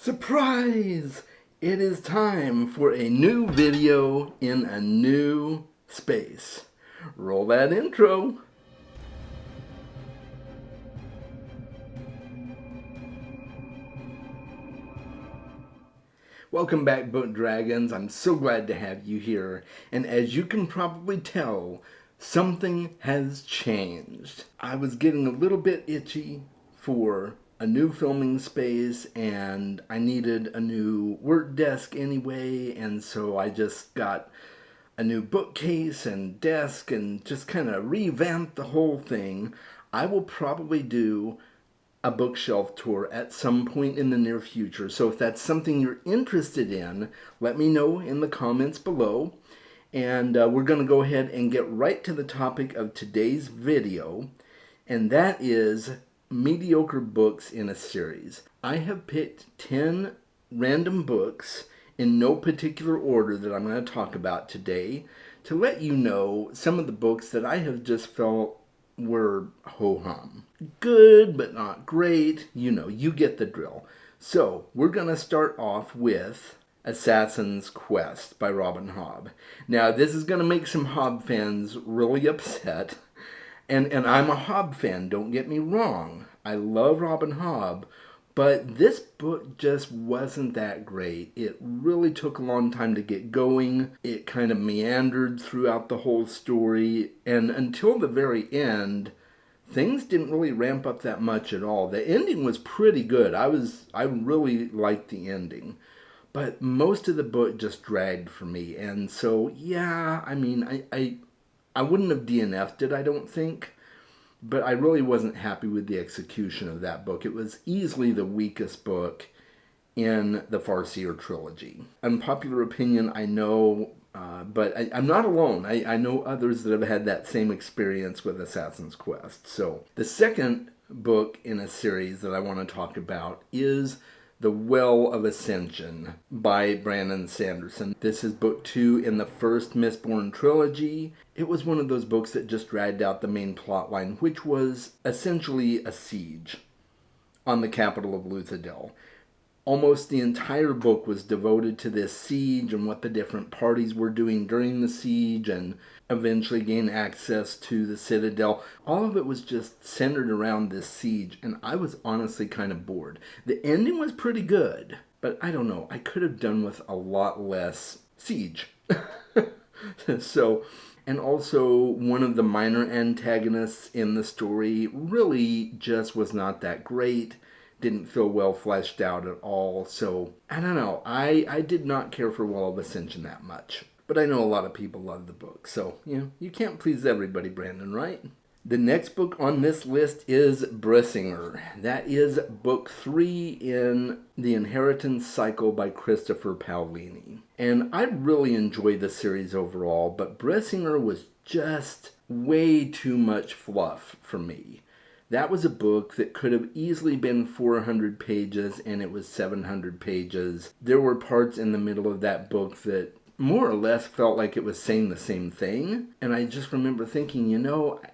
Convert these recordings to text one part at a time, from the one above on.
Surprise! It is time for a new video in a new space. Roll that intro. Welcome back, Book Dragons. I'm so glad to have you here. And as you can probably tell, something has changed. I was getting a little bit itchy for a new filming space, and I needed a new work desk anyway, and so I just got a new bookcase and desk and just kind of revamped the whole thing. I will probably do a bookshelf tour at some point in the near future. So if that's something you're interested in, let me know in the comments below. And we're going to go ahead and get right to the topic of today's video, and that is mediocre books in a series. I have picked 10 random books in no particular order that I'm going to talk about today to let you know some of the books that I have just felt were ho-hum. Good, but not great. You know, you get the drill. So, we're going to start off with Assassin's Quest by Robin Hobb. Now, this is going to make some Hobb fans really upset. And I'm a Hobb fan, don't get me wrong. I love Robin Hobb. But this book just wasn't that great. It really took a long time to get going. It kind of meandered throughout the whole story. And until the very end, things didn't really ramp up that much at all. The ending was pretty good. I really liked the ending. But most of the book just dragged for me. And so, yeah, I mean, I wouldn't have DNF'd it, I don't think. But I really wasn't happy with the execution of that book. It was easily the weakest book in the Farseer trilogy. Unpopular opinion, I know, but I'm not alone. I know others that have had that same experience with Assassin's Quest. So the second book in a series that I want to talk about is The Well of Ascension by Brandon Sanderson. This is book 2 in the first Mistborn trilogy. It was one of those books that just dragged out the main plot line, which was essentially a siege on the capital of Luthadel. Almost the entire book was devoted to this siege and what the different parties were doing during the siege and eventually gain access to the Citadel. All of it was just centered around this siege, and I was honestly kind of bored. The ending was pretty good, but I don't know. I could have done with a lot less siege. And also one of the minor antagonists in the story really just was not that great. Didn't feel well fleshed out at all. So, I don't know. I did not care for Well of Ascension that much. But I know a lot of people love the book. So, you can't please everybody, Brandon, right? The next book on this list is Brissinger. That is book 3 in the Inheritance Cycle by Christopher Paolini. And I really enjoyed the series overall, but Brissinger was just way too much fluff for me. That was a book that could have easily been 400 pages, and it was 700 pages. There were parts in the middle of that book that more or less felt like it was saying the same thing. And I just remember thinking,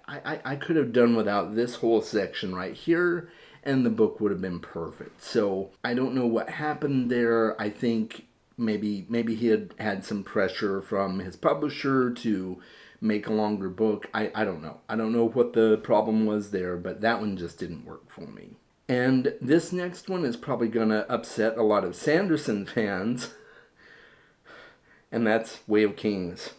I could have done without this whole section right here, and the book would have been perfect. So I don't know what happened there. I think maybe he had some pressure from his publisher to make a longer book. I don't know. I don't know what the problem was there, but that one just didn't work for me. And this next one is probably going to upset a lot of Sanderson fans, and that's Way of Kings.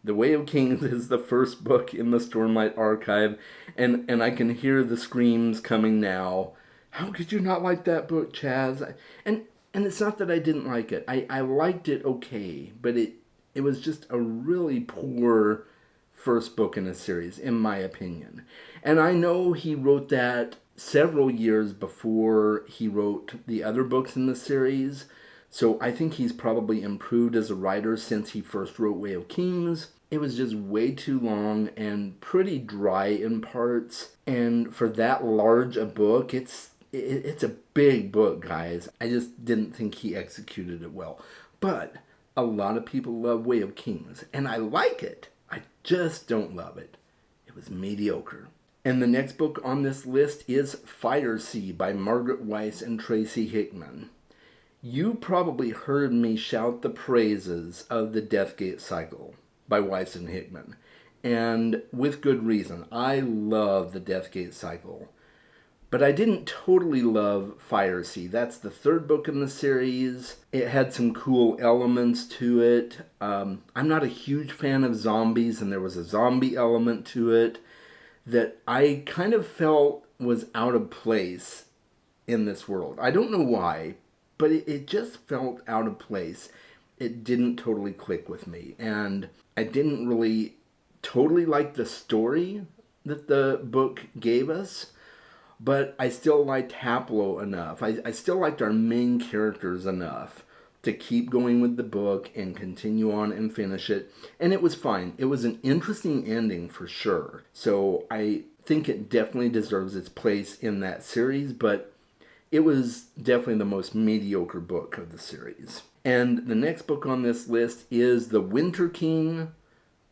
The Way of Kings is the first book in the Stormlight Archive, and I can hear the screams coming now. How could you not like that book, Chaz? And it's not that I didn't like it. I liked it okay, but it was just a really poor first book in a series, in my opinion. And I know he wrote that several years before he wrote the other books in the series, so I think he's probably improved as a writer since he first wrote Way of Kings. It was just way too long and pretty dry in parts, and for that large a book, it's a big book, guys. I just didn't think he executed it well. But a lot of people love Way of Kings, and I like it. I just don't love it. It was mediocre. And the next book on this list is Fire Sea by Margaret Weiss and Tracy Hickman. You probably heard me shout the praises of the Deathgate Cycle by Weiss and Hickman, and with good reason. I love the Deathgate Cycle. But I didn't totally love Fire Sea. That's the third book in the series. It had some cool elements to it. I'm not a huge fan of zombies, and there was a zombie element to it that I kind of felt was out of place in this world. I don't know why, but it just felt out of place. It didn't totally click with me, and I didn't really totally like the story that the book gave us, but I still liked Haplo enough. I still liked our main characters enough to keep going with the book and continue on and finish it. And it was fine. It was an interesting ending for sure. So I think it definitely deserves its place in that series, but it was definitely the most mediocre book of the series. And the next book on this list is The Winter King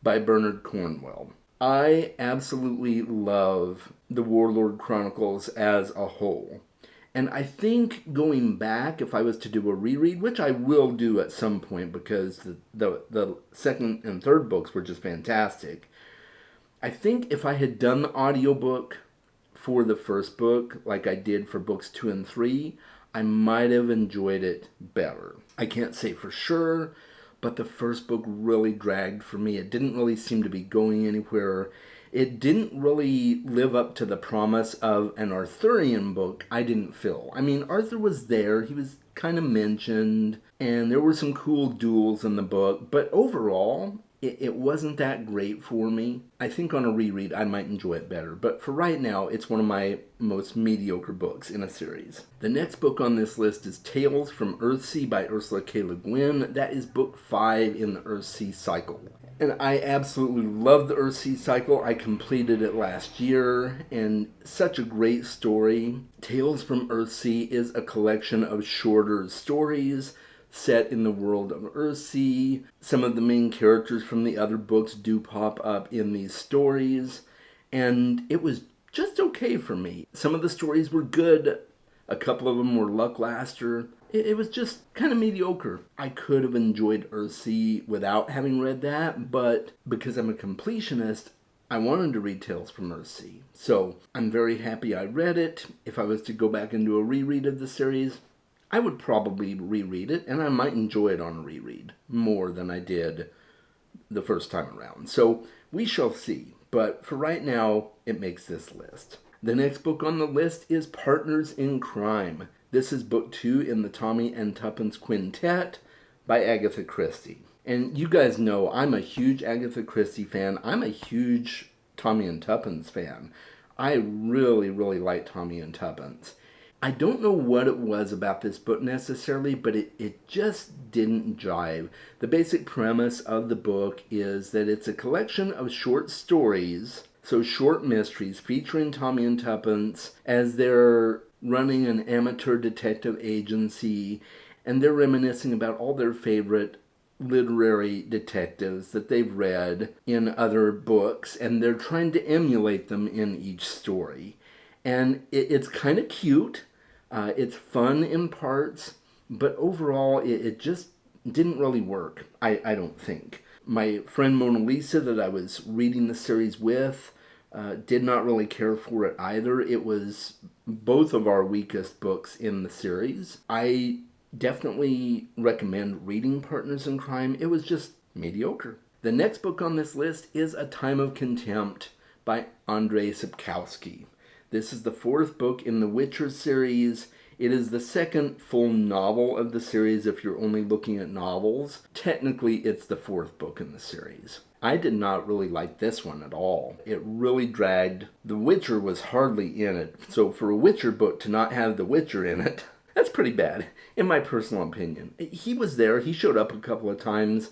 by Bernard Cornwell. I absolutely love the Warlord Chronicles as a whole. And I think going back, if I was to do a reread, which I will do at some point because the second and third books were just fantastic, I think if I had done the audiobook for the first book, like I did for books 2 and 3, I might have enjoyed it better. I can't say for sure, but the first book really dragged for me. It didn't really seem to be going anywhere. It didn't really live up to the promise of an Arthurian book, I didn't feel. I mean, Arthur was there, he was kind of mentioned, and there were some cool duels in the book, but overall, it wasn't that great for me. I think on a reread I might enjoy it better, but for right now it's one of my most mediocre books in a series. The next book on this list is Tales from Earthsea by Ursula K. Le Guin. That is book 5 in the Earthsea cycle. And I absolutely love the Earthsea cycle. I completed it last year, and such a great story. Tales from Earthsea is a collection of shorter stories set in the world of Earthsea. Some of the main characters from the other books do pop up in these stories, and it was just okay for me. Some of the stories were good. A couple of them were lackluster. It was just kind of mediocre. I could have enjoyed Earthsea without having read that, but because I'm a completionist, I wanted to read Tales from Earthsea. So I'm very happy I read it. If I was to go back and do a reread of the series, I would probably reread it, and I might enjoy it on a reread more than I did the first time around. So we shall see. But for right now, it makes this list. The next book on the list is Partners in Crime. This is book 2 in the Tommy and Tuppence Quintet by Agatha Christie. And you guys know I'm a huge Agatha Christie fan. I'm a huge Tommy and Tuppence fan. I really, really like Tommy and Tuppence. I don't know what it was about this book necessarily, but it just didn't jive. The basic premise of the book is that it's a collection of short stories, so short mysteries, featuring Tommy and Tuppence as they're running an amateur detective agency, and they're reminiscing about all their favorite literary detectives that they've read in other books, and they're trying to emulate them in each story. And it's kind of cute. It's fun in parts, but overall it just didn't really work, I don't think. My friend Mona Lisa that I was reading the series with did not really care for it either. It was both of our weakest books in the series. I definitely recommend reading Partners in Crime. It was just mediocre. The next book on this list is A Time of Contempt by Andrzej Sapkowski. This is the 4th book in the Witcher series. It is the 2nd full novel of the series if you're only looking at novels. Technically, it's the 4th book in the series. I did not really like this one at all. It really dragged. The Witcher was hardly in it. So for a Witcher book to not have the Witcher in it, that's pretty bad, in my personal opinion. He was there. He showed up a couple of times,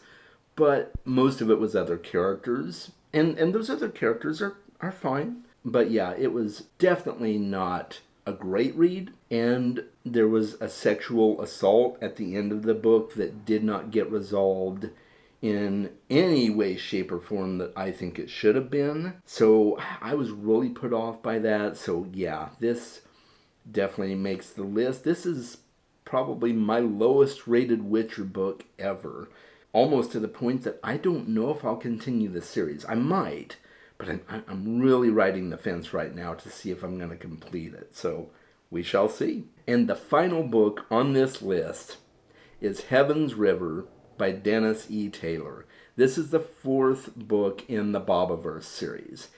but most of it was other characters. And those other characters are fine. But yeah, it was definitely not a great read, and there was a sexual assault at the end of the book that did not get resolved in any way, shape, or form that I think it should have been. So I was really put off by that. So yeah, this definitely makes the list. This is probably my lowest rated Witcher book ever. Almost to the point that I don't know if I'll continue the series. I might, but I'm really riding the fence right now to see if I'm going to complete it. So we shall see. And the final book on this list is Heaven's River by Dennis E. Taylor. This is the fourth book in the Bobaverse series.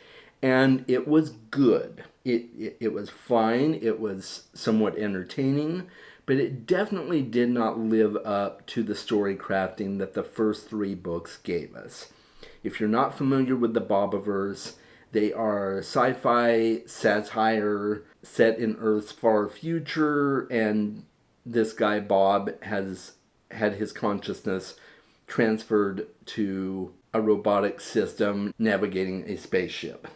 And it was good. It was fine. It was somewhat entertaining, but it definitely did not live up to the story crafting that the first three books gave us. If you're not familiar with the Bobaverse, they are sci-fi satire set in Earth's far future, and this guy Bob has had his consciousness transferred to a robotic system navigating a spaceship.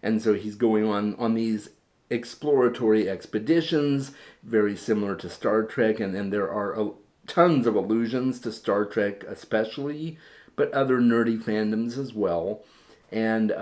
And so he's going on these exploratory expeditions, very similar to Star Trek, and there are tons of allusions to Star Trek especially, but other nerdy fandoms as well. And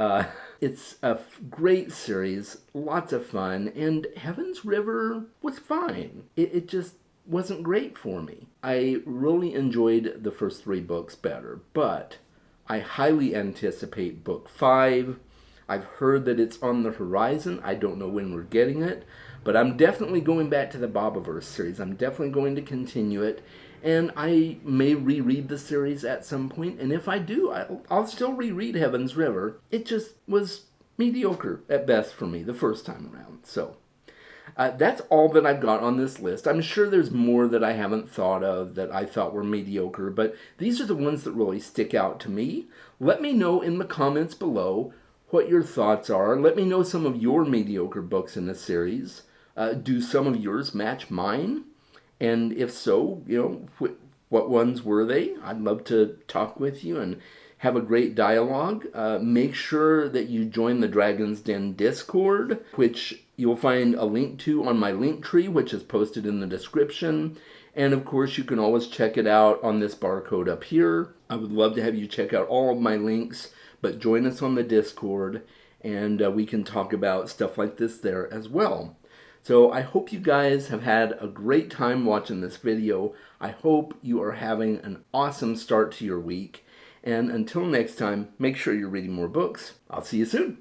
it's a great series, lots of fun, and Heaven's River was fine. It just wasn't great for me. I really enjoyed the first three books better, but I highly anticipate book 5. I've heard that it's on the horizon. I don't know when we're getting it, but I'm definitely going back to the Bobaverse series. I'm definitely going to continue it, and I may reread the series at some point, and if I do, I'll still reread Heaven's River. It just was mediocre at best for me the first time around. So that's all that I've got on this list. I'm sure there's more that I haven't thought of that I thought were mediocre, but these are the ones that really stick out to me. Let me know in the comments below what your thoughts are. Let me know some of your mediocre books in the series. Do some of yours match mine? And if so, what ones were they? I'd love to talk with you and have a great dialogue. Make sure that you join the Dragon's Den Discord, which you'll find a link to on my link tree, which is posted in the description. And of course, you can always check it out on this barcode up here. I would love to have you check out all of my links, but join us on the Discord, and we can talk about stuff like this there as well. So I hope you guys have had a great time watching this video. I hope you are having an awesome start to your week. And until next time, make sure you're reading more books. I'll see you soon.